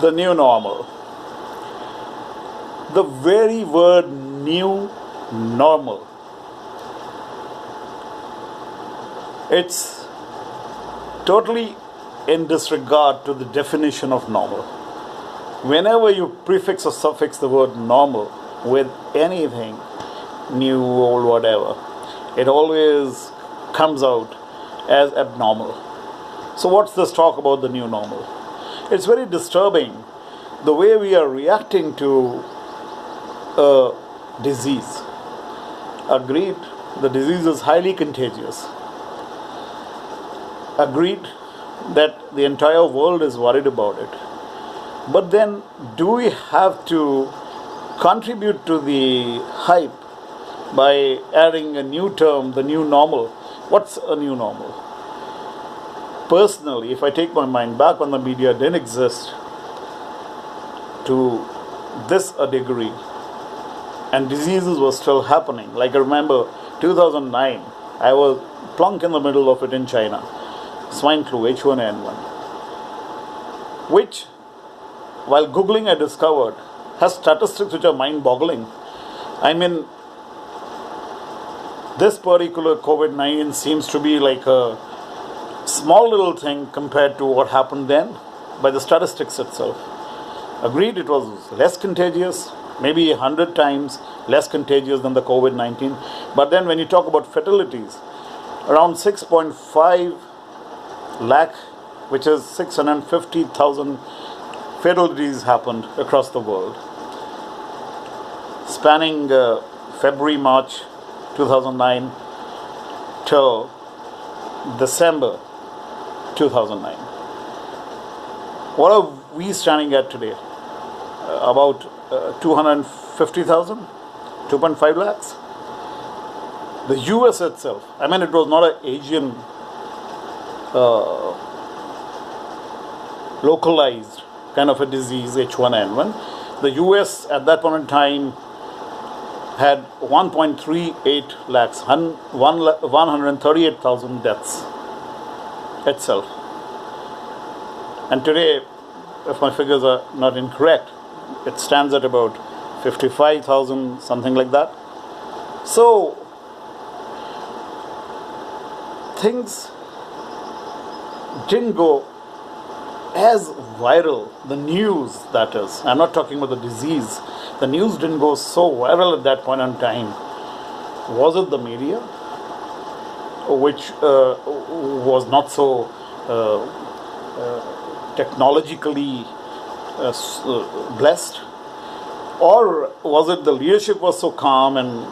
The new normal. The very word new normal. It's totally in disregard to the definition of normal. Whenever you prefix or suffix the word normal with anything, new, old, whatever, it always comes out as abnormal. So, what's this talk about the new normal? It's very disturbing the way we are reacting to a disease. Agreed, the disease is highly contagious. Agreed that the entire world is worried about it. But then, do we have to contribute to the hype by adding a new term, the new normal? What's a new normal? Personally, if I take my mind back when the media didn't exist to this a degree, and diseases were still happening, like I remember 2009, I was plunk in the middle of it in China, swine flu, H1N1, which, while Googling I discovered, has statistics which are mind-boggling. I mean, this particular COVID-19 seems to be like a small little thing compared to what happened then by the statistics itself. Agreed, it was less contagious, maybe 100 times less contagious than the COVID-19. But then when you talk about fatalities, around 6.5 lakh, which is 650,000 fatalities happened across the world, spanning February, March 2009 till December 2009. What are we standing at today? About 250,000? 2.5 lakhs? The US itself, I mean, it was not an Asian localized kind of a disease, H1N1. The US at that point in time had 1.38 lakhs, 138,000 deaths itself. And today, if my figures are not incorrect, it stands at about 55,000, something like that. So, things didn't go as viral, the news that is, I'm not talking about the disease, the news didn't go so viral at that point in time. Was it the media, which was not so technologically blessed? Or was it the leadership was so calm and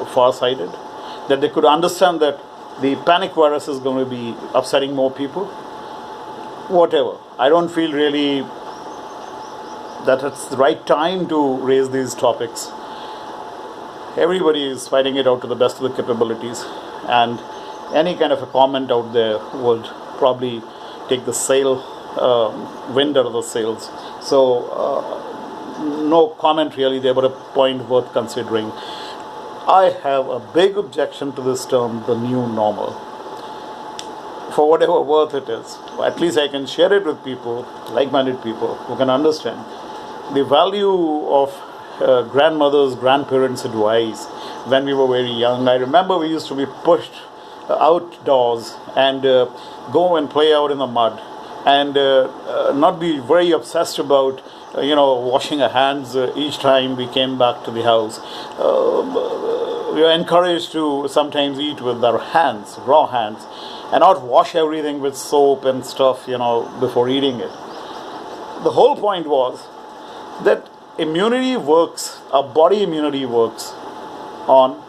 far-sighted that they could understand that the panic virus is going to be upsetting more people? Whatever. I don't feel really that it's the right time to raise these topics. Everybody is fighting it out to the best of the capabilities, and any kind of a comment out there would probably take the wind out of the sails. So no comment really there, but a point worth considering. I have a big objection to this term, the new normal. For whatever worth it is, at least I can share it with people, like-minded people who can understand the value of grandmother's, grandparents' advice when we were very young. I remember we used to be pushed outdoors and go and play out in the mud, and not be very obsessed about washing our hands each time we came back to the house. We were encouraged to sometimes eat with our hands, raw hands, and not wash everything with soap and stuff, before eating it. The whole point was that immunity works, our body immunity works on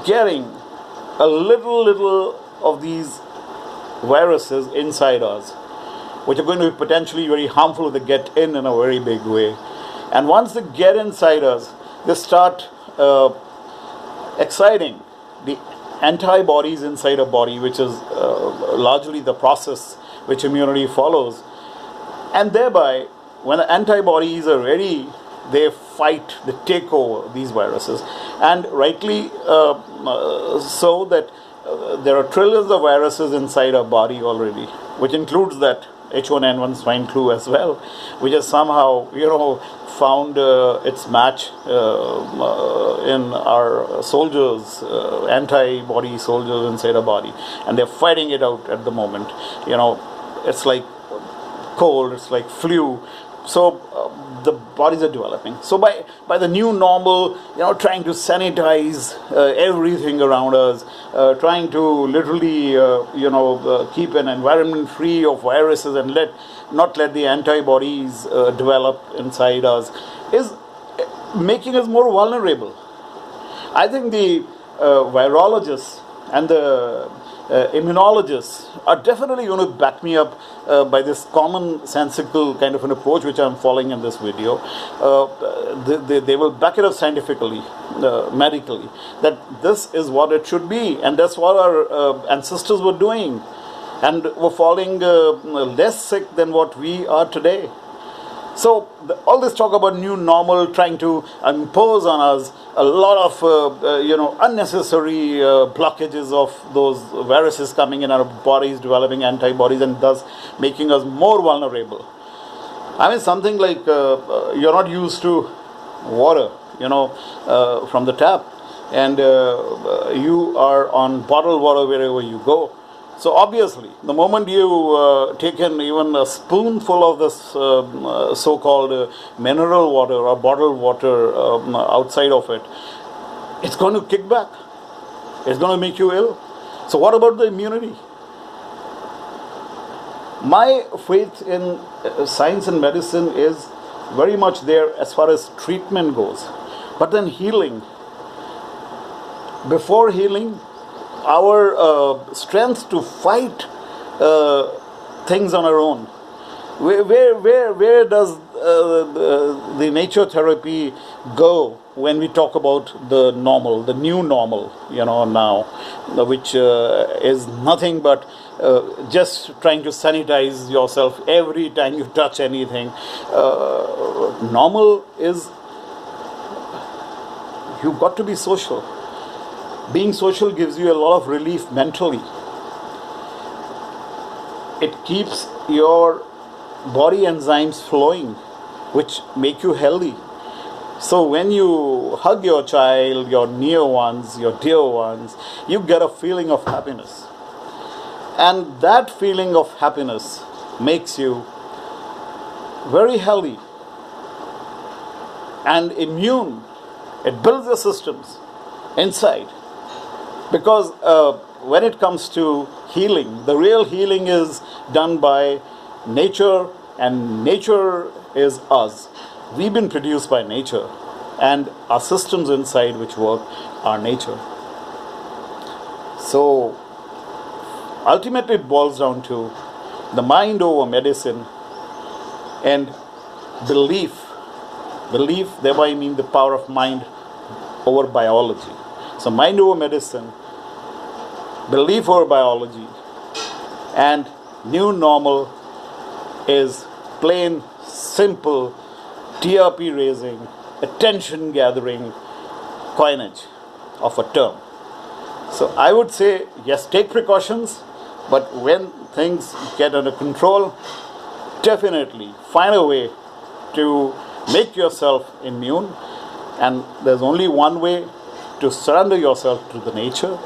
getting a little of these viruses inside us, which are going to be potentially very harmful if they get in a very big way. And once they get inside us, they start exciting the antibodies inside a body, which is largely the process which immunity follows. And thereby, when the antibodies are ready, they fight, they take over these viruses. And rightly so that there are trillions of viruses inside our body already, which includes that H1N1 swine flu as well, which has somehow, found its match in our soldiers, antibody soldiers inside our body, and they're fighting it out at the moment. It's like cold, it's like flu. So the bodies are developing. So by the new normal, trying to sanitize everything around us, trying to literally, keep an environment free of viruses and not let the antibodies develop inside us, is making us more vulnerable. I think the virologists and the immunologists are definitely going to back me up by this commonsensical kind of an approach which I'm following in this video. They will back it up scientifically, medically, that this is what it should be, and that's what our ancestors were doing, and were falling less sick than what we are today. So all this talk about new normal, trying to impose on us a lot of unnecessary blockages of those viruses coming in our bodies, developing antibodies, and thus making us more vulnerable. I mean, something like you're not used to water, from the tap, and you are on bottled water wherever you go. So obviously, the moment you take in even a spoonful of this so-called mineral water or bottled water outside of it, it's going to kick back. It's going to make you ill. So what about the immunity? My faith in science and medicine is very much there as far as treatment goes. But then healing. Before healing, our strength to fight things on our own. Where does the nature therapy go when we talk about the normal, the new normal, now, which is nothing but just trying to sanitize yourself every time you touch anything. Normal is, you've got to be social. Being social gives you a lot of relief mentally. It keeps your body enzymes flowing, which make you healthy. So when you hug your child, your near ones, your dear ones, you get a feeling of happiness. And that feeling of happiness makes you very healthy and immune. It builds your systems inside. Because when it comes to healing, the real healing is done by nature, and nature is us. We've been produced by nature, and our systems inside which work are nature. So ultimately it boils down to the mind over medicine, and belief. Belief, thereby, I mean the power of mind over biology. So mind over medicine, belief over biology, and new normal is plain, simple, TRP raising, attention gathering coinage of a term. So I would say, yes, take precautions, but when things get under control, definitely find a way to make yourself immune. And there's only one way: to surrender yourself to the nature.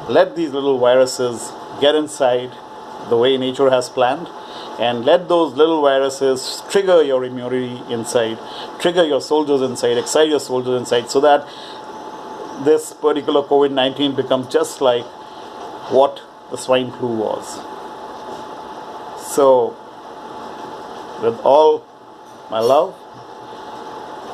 Let these little viruses get inside the way nature has planned, and let those little viruses trigger your immunity inside, trigger your soldiers inside, excite your soldiers inside, so that this particular COVID-19 becomes just like what the swine flu was. So, with all my love,